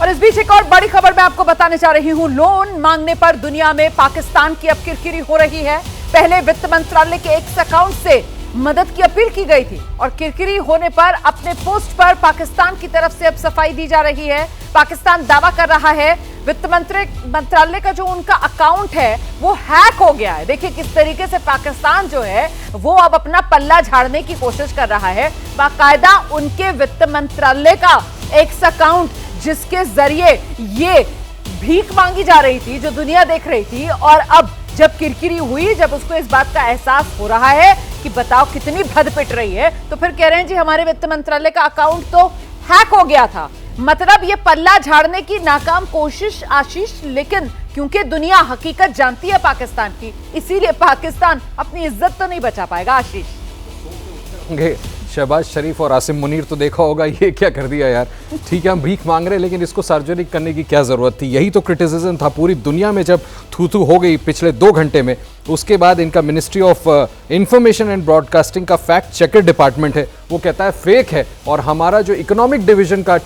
और इस बीच एक और बड़ी खबर मैं आपको बताने जा रही हूं। लोन मांगने पर दुनिया में पाकिस्तान की अब किरकिरी हो रही है। पहले वित्त मंत्रालय के एक अकाउंट से मदद की अपील की गई थी और किरकिरी होने पर अपने पोस्ट पर पाकिस्तान की तरफ से अब सफाई दी जा रही है। पाकिस्तान दावा कर रहा है वित्त मंत्रालय का जो उनका अकाउंट है वो हैक हो गया है। देखिए किस तरीके से पाकिस्तान जो है वो अब अपना पल्ला झाड़ने की कोशिश कर रहा है। बाकायदा उनके वित्त मंत्रालय का एक अकाउंट जिसके जरिए ये भीख मांगी जा रही थी, जो दुनिया देख रही थी, और अब जब किरकिरी हुई, जब उसको इस बात का एहसास हो रहा है कि बताओ कितनी भद पिट रही है, तो फिर कह रहे हैं जी हमारे वित्त मंत्रालय का अकाउंट तो हैक हो गया था। मतलब ये पल्ला झाड़ने की नाकाम कोशिश आशीष, लेकिन क्योंकि दुनिया हकीकत जानती है पाकिस्तान की, इसीलिए पाकिस्तान अपनी इज्जत तो नहीं बचा पाएगा। आशीष, शहबाज शरीफ और आसिम मुनीर तो देखा होगा ये क्या कर दिया यार। ठीक है हम भीख मांग रहे हैं लेकिन इसको सार्वजनिक करने की क्या जरूरत थी। यही तो क्रिटिसिज्म था पूरी दुनिया में जब थू हो गई पिछले 2 घंटे में। उसके बाद इनका ministry of information and broadcasting का फैक्ट चेकर डिपार्टमेंट है, वो कहता है फेक है, और हमारा जो इकोनॉमिक डिवीजन का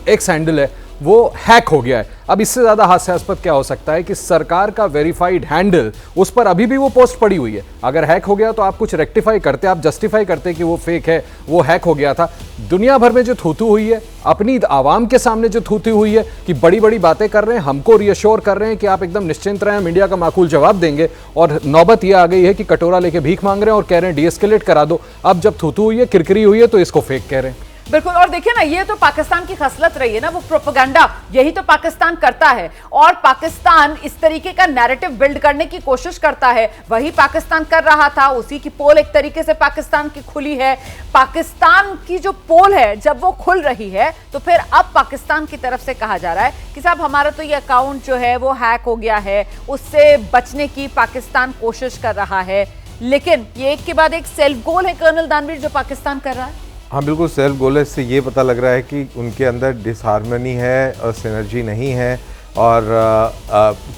एक्स हैंडल है वो हैक हो गया है। अब इससे ज्यादा हास्यास्पद क्या हो सकता है कि सरकार का वेरीफाइड हैंडल, उस पर अभी भी वो पोस्ट पड़ी हुई है। अगर हैक हो गया तो आप कुछ रेक्टिफाई करते, आप जस्टिफाई करते कि वो फेक है, वो हैक हो गया था। दुनिया भर में जो थूथू हुई है, अपनी आवाम के सामने जो थूथू हुई है कि बड़ी बड़ी बातें कर रहे हैं, हमको रियश्योर कर रहे हैं कि आप एकदम निश्चिंत रहें, मीडिया का माकूल जवाब देंगे, और नौबत यह आ गई है कि कटोरा लेके भीख मांग रहे हैं और कह रहे हैं डीएस्केलेट करा दो। अब जब थूथू हुई है, किरकिरी हुई है, तो इसको फेक कह रहे हैं। बिल्कुल। और देखिए ना, ये तो पाकिस्तान की खसलत रही है ना, वो प्रोपेगेंडा, यही तो पाकिस्तान करता है। और पाकिस्तान इस तरीके का नैरेटिव बिल्ड करने की कोशिश करता है, वही पाकिस्तान कर रहा था। उसी की पोल एक तरीके से पाकिस्तान की खुली है। पाकिस्तान की जो पोल है जब वो खुल रही है, तो फिर अब पाकिस्तान की तरफ से कहा जा रहा है कि साहब हमारा तो ये अकाउंट जो है वो हैक हो गया है, उससे बचने की पाकिस्तान कोशिश कर रहा है। लेकिन ये एक के बाद एक सेल्फ गोल है कर्नल दानवीर जो पाकिस्तान कर रहा है। हाँ बिल्कुल, सेल्फ गोल है। इससे ये पता लग रहा है कि उनके अंदर डिसहार्मनी है और सिनर्जी नहीं है, और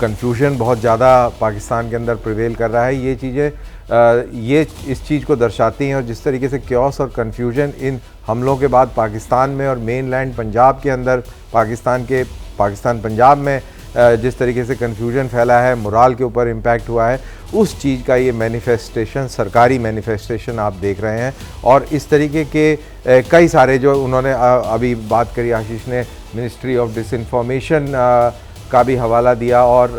कंफ्यूजन बहुत ज़्यादा पाकिस्तान के अंदर प्रिवेल कर रहा है। ये चीज़ें ये इस चीज़ को दर्शाती हैं, और जिस तरीके से क्योस और कंफ्यूजन इन हमलों के बाद पाकिस्तान में और मेनलैंड पंजाब के अंदर, पाकिस्तान पंजाब में जिस तरीके से कन्फ्यूजन फैला है, मोराल के ऊपर इम्पैक्ट हुआ है, उस चीज़ का ये मैनिफेस्टेशन, सरकारी मैनिफेस्टेशन आप देख रहे हैं। और इस तरीके के कई सारे जो उन्होंने अभी बात करी, आशीष ने मिनिस्ट्री ऑफ डिसइंफॉर्मेशन का भी हवाला दिया, और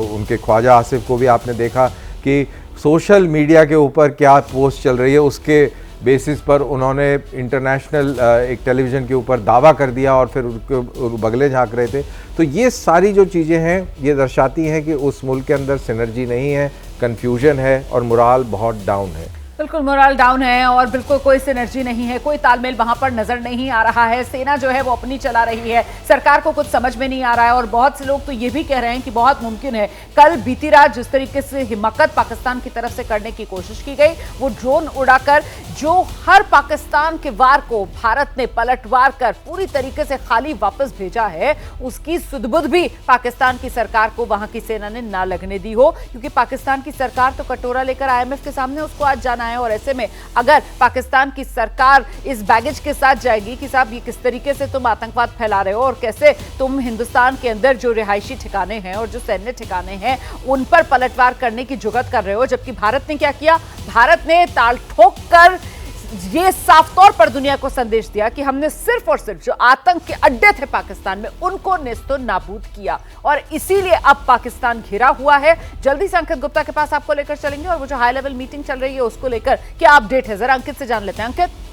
उनके ख्वाजा आसिफ को भी आपने देखा कि सोशल मीडिया के ऊपर क्या पोस्ट चल रही है, उसके बेसिस पर उन्होंने इंटरनेशनल एक टेलीविज़न के ऊपर दावा कर दिया और फिर उनको बगले झांक रहे थे। तो ये सारी जो चीज़ें हैं ये दर्शाती हैं कि उस मुल्क के अंदर सिनर्जी नहीं है, कन्फ्यूजन है और मोराल बहुत डाउन है। बिल्कुल मोरल डाउन है और बिल्कुल कोई सिनर्जी नहीं है, कोई तालमेल वहां पर नजर नहीं आ रहा है। सेना जो है वो अपनी चला रही है, सरकार को कुछ समझ में नहीं आ रहा है। और बहुत से लोग तो ये भी कह रहे हैं कि बहुत मुमकिन है कल बीती रात जिस तरीके से हिमाकत पाकिस्तान की तरफ से करने की कोशिश की गई, वो ड्रोन उड़ाकर जो हर पाकिस्तान के वार को भारत ने पलटवार कर पूरी तरीके से खाली वापस भेजा है, उसकी सुध-बुध भी पाकिस्तान की सरकार को वहां की सेना ने ना लगने दी हो। क्योंकि पाकिस्तान की सरकार तो कटोरा लेकर आईएमएफ के सामने उसको आज जाना है। और ऐसे में अगर पाकिस्तान की सरकार इस बैगेज के साथ जाएगी कि साहब ये किस तरीके से तुम आतंकवाद फैला रहे हो और कैसे तुम हिंदुस्तान के अंदर जो रिहायशी ठिकाने हैं और जो सैन्य ठिकाने हैं उन पर पलटवार करने की जुगत कर रहे हो, जबकि भारत ने क्या किया, भारत ने ताल ठोक कर ये साफ तौर पर दुनिया को संदेश दिया कि हमने सिर्फ और सिर्फ जो आतंक के अड्डे थे पाकिस्तान में उनको नेस्तो नाबूद किया। और इसीलिए अब पाकिस्तान घिरा हुआ है। जल्दी से अंकित गुप्ता के पास आपको लेकर चलेंगे और वो जो हाई लेवल मीटिंग चल रही है उसको लेकर क्या अपडेट है, जरा अंकित से जान लेते हैं। अंकित।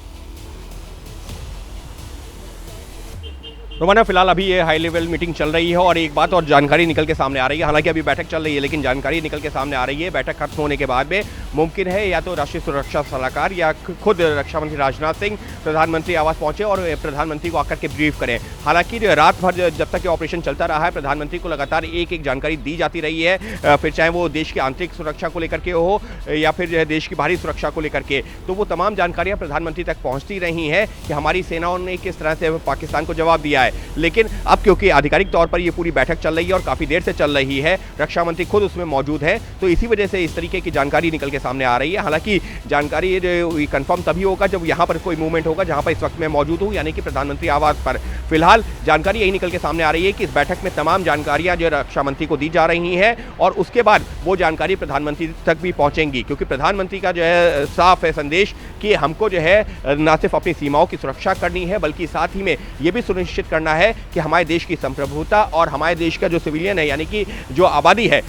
रोमाना, फिलहाल अभी ये हाई लेवल मीटिंग चल रही है और एक बात और जानकारी निकल के सामने आ रही है। हालांकि अभी बैठक चल रही है लेकिन जानकारी निकल के सामने आ रही है बैठक खत्म होने के बाद में मुमकिन है या तो राष्ट्रीय सुरक्षा सलाहकार या खुद रक्षा मंत्री राजनाथ सिंह प्रधानमंत्री आवास पहुंचे और प्रधानमंत्री को आकर के ब्रीफ करें। हालांकि रात भर जब तक ये ऑपरेशन चलता रहा है प्रधानमंत्री को लगातार एक एक जानकारी दी जाती रही है, फिर चाहे वो देश की आंतरिक सुरक्षा को लेकर के हो या फिर देश की बाहरी सुरक्षा को लेकर के, तो वो तमाम जानकारियां प्रधानमंत्री तक पहुंचती रही हैं कि हमारी सेनाओं ने किस तरह से पाकिस्तान को जवाब दिया है। लेकिन अब क्योंकि आधिकारिक तौर पर ये पूरी बैठक चल रही है और काफी देर से चल रही है, रक्षा मंत्री खुद उसमें मौजूद है, तो इसी वजह से इस तरीके की जानकारी निकल के सामने आ रही है। हालांकि जानकारी कंफर्म तभी होगा जब यहाँ पर कोई मूवमेंट होगा जहाँ पर इस वक्त मैं मौजूद हूँ, यानी कि प्रधानमंत्री आवास पर। फिलहाल जानकारी यही निकल के सामने आ रही है कि इस बैठक में तमाम जानकारियाँ जो रक्षा मंत्री को दी जा रही हैं और उसके बाद वो जानकारी प्रधानमंत्री तक भी पहुँचेंगी, क्योंकि प्रधानमंत्री का जो है साफ है संदेश कि हमको जो है न सिर्फ अपनी सीमाओं की सुरक्षा करनी है बल्कि साथ ही में ये भी सुनिश्चित करना है कि हमारे देश की संप्रभुता और हमारे देश का जो सिविलियन है, यानी कि जो आबादी है,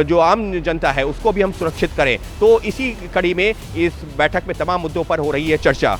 जो आम जनता है, उसको भी हम सुरक्षित करें। तो इसी कड़ी में इस बैठक में तमाम मुद्दों पर हो रही है चर्चा।